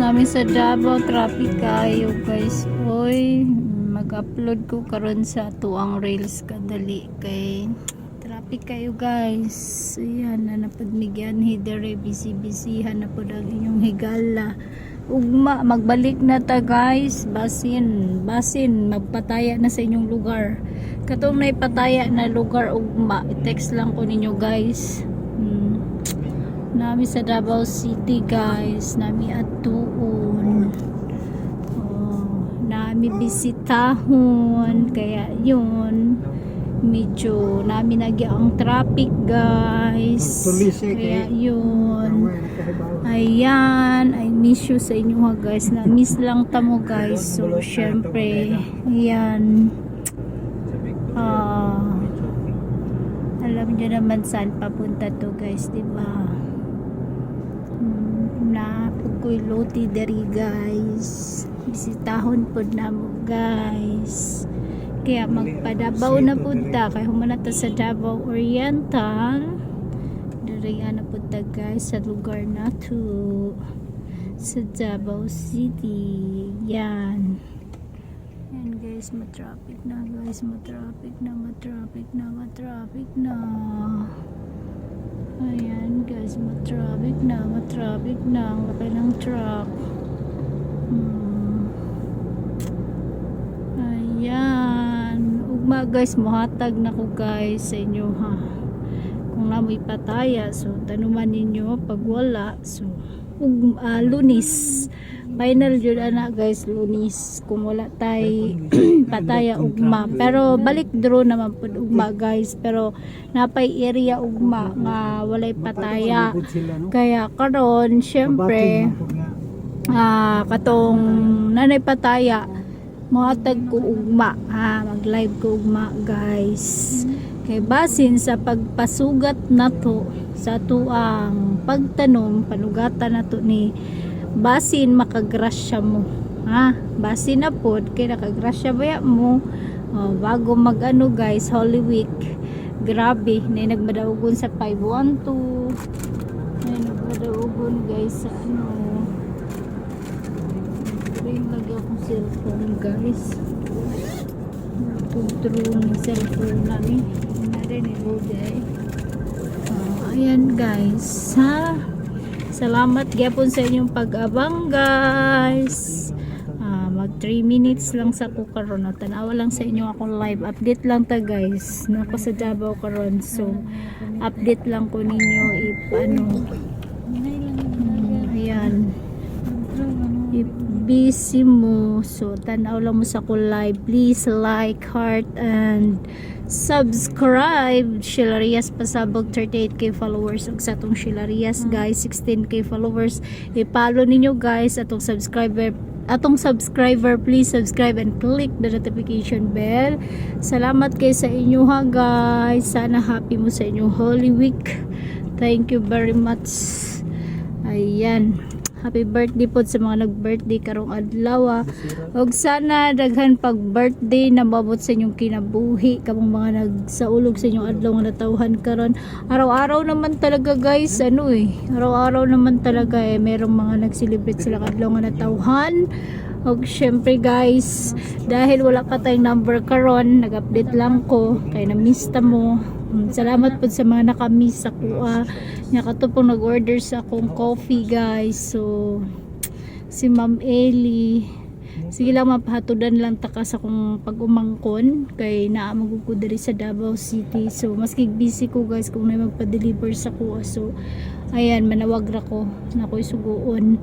Namin sa Davao, traffic kayo guys. Oy, mag-upload ko karon sa tuang reels kadali kay traffic kayo guys. Ayan, napagmigyan hidere busy na po ang inyong higala. Ugma, magbalik na ta guys. Basin, magpataya na sa inyong lugar. Katong naipataya na lugar ugma, i-text lang ko ninyo guys. Nami sa Davao City guys, nami atuon. Nami bisitahon, kaya yun medyo nami nagya ang traffic guys. Kaya yun. Ayan, I miss you sa inyo ha guys. Na miss lang tamo guys. So syempre, ayan. Alam niyo naman saan papunta to guys, di ba? Na pukoy loti deri guys, bisitahon pod na mo guys, kaya magpadabaw na punta kay humanata sa Davao Oriental diri na punta guys sa lugar na to sa Davao City. Yan guys, matraffic na guys, matraffic na. Ayan guys, matraffic na ang laki ng truck. Ayan, ugma guys, muhatag na ko guys sa inyo ha. Kung namoy pataya, so tanuman ninyo pag wala, so Lunis final yun ana guys, Lunis kung wala tay pataya ugma, pero balik draw naman po ugma guys, pero napay area ugma nga walay pataya, kaya karon syempre katong nanay pataya muhatag ko ugma ha, mag live ko ugma guys, kay basin sa pagpasugat nato sa tuang pagtanom panugatan nato ni basin makagrasya mo ha, basin na pod kay nakagrasya baya mo bago magano guys, Holy Week. Grabe na nagmadaugon sa 512, na nagmadaugon guys sa ano, rin lagi akong cellphone guys, true ng cellphone namin na rin ayan guys ha. Salamat gyapon sa inyong pag-abang guys. Mag 3 minutes lang sa ko karon, tanawa lang sa inyo akong live update lang ta guys. Nako sa Davao karon, so update lang ko ninyo if ano. Ayan. If busy mo, so tanaw lang mo sa ko live. Please like, heart and subscribe. Shilarias Pasabog 38k followers ug sa atong Shilarias guys 16k followers. I-follow ninyo guys atong subscriber, please subscribe and click the notification bell. Salamat kay sa inyo ha guys, sana happy mo sa inyong Holy Week. Thank you very much. Ayan, happy birthday po sa mga nag-birthday karong adlaw. Og sana daghan pag birthday na mabot sa inyong kinabuhi kamong mga nagsaulog sa inyong adlaw nga natawhan karon. Araw-araw naman talaga guys, araw-araw naman talaga merong mga nag-celebrate sila adlaw nga natawhan. Og syempre guys, dahil wala pa tayong number karon, nag-update lang ko kay na-miss ta mo. Salamat po sa mga nakamiss sa kuha. Nakatupong nag-order sa akong coffee guys. So si Ma'am Ellie, sige lang mapahatudan lang taka sa akong pag-umangkon kay naa magugod diri sa Davao City. So maski busy ko guys kung may magpa-deliver sa kuha. So ayan, manawag ra ko na ko'y suguon.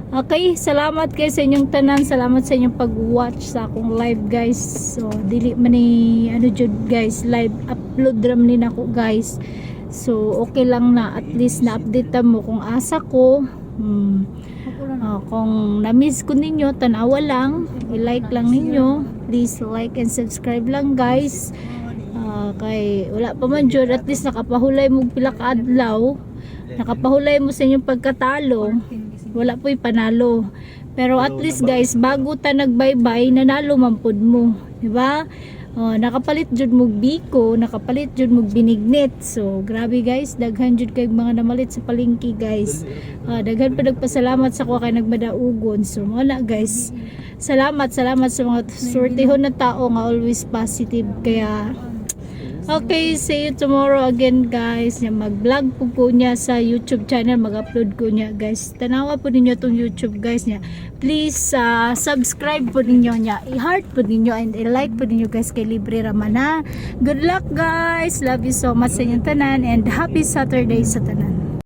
Okay, salamat kayo sa inyong tanan. Salamat sa inyong pag-watch sa akong live guys. So dili man ni ano jud guys, live upload ram ni nako guys. So okay lang na, at least na-update mo kung asa ko. Kung na-miss ko ninyo, tanawa lang, i-like lang ninyo. Please like and subscribe lang guys. Kay wala pa man jud, at least nakapahulay mo pila ka adlaw. Nakapahulay mo sa inyong pagkatalo. Wala po'y panalo. Pero at least guys, bago ta nagbaybay, nanalo man pud mo, di ba? nakapalit jud mog biko, nakapalit jud mog binignit. So grabe guys, daghan jud kay mga namalit sa palengke guys. Daghan pa nagpasalamat sa ko kay nagmadaugon. So mo na guys, salamat sa mga swertehon na tao nga always positive. Kaya okay, see you tomorrow again guys. Mag-vlog po niya sa YouTube channel, mag-upload ko niya guys. Tanawa po ninyo tong YouTube guys niya. Please subscribe po ninyo niya. I-heart po ninyo and i-like po ninyo guys kay Libre Ramana. Good luck guys. Love you so much sa inyong tanan and happy Saturday sa tanan.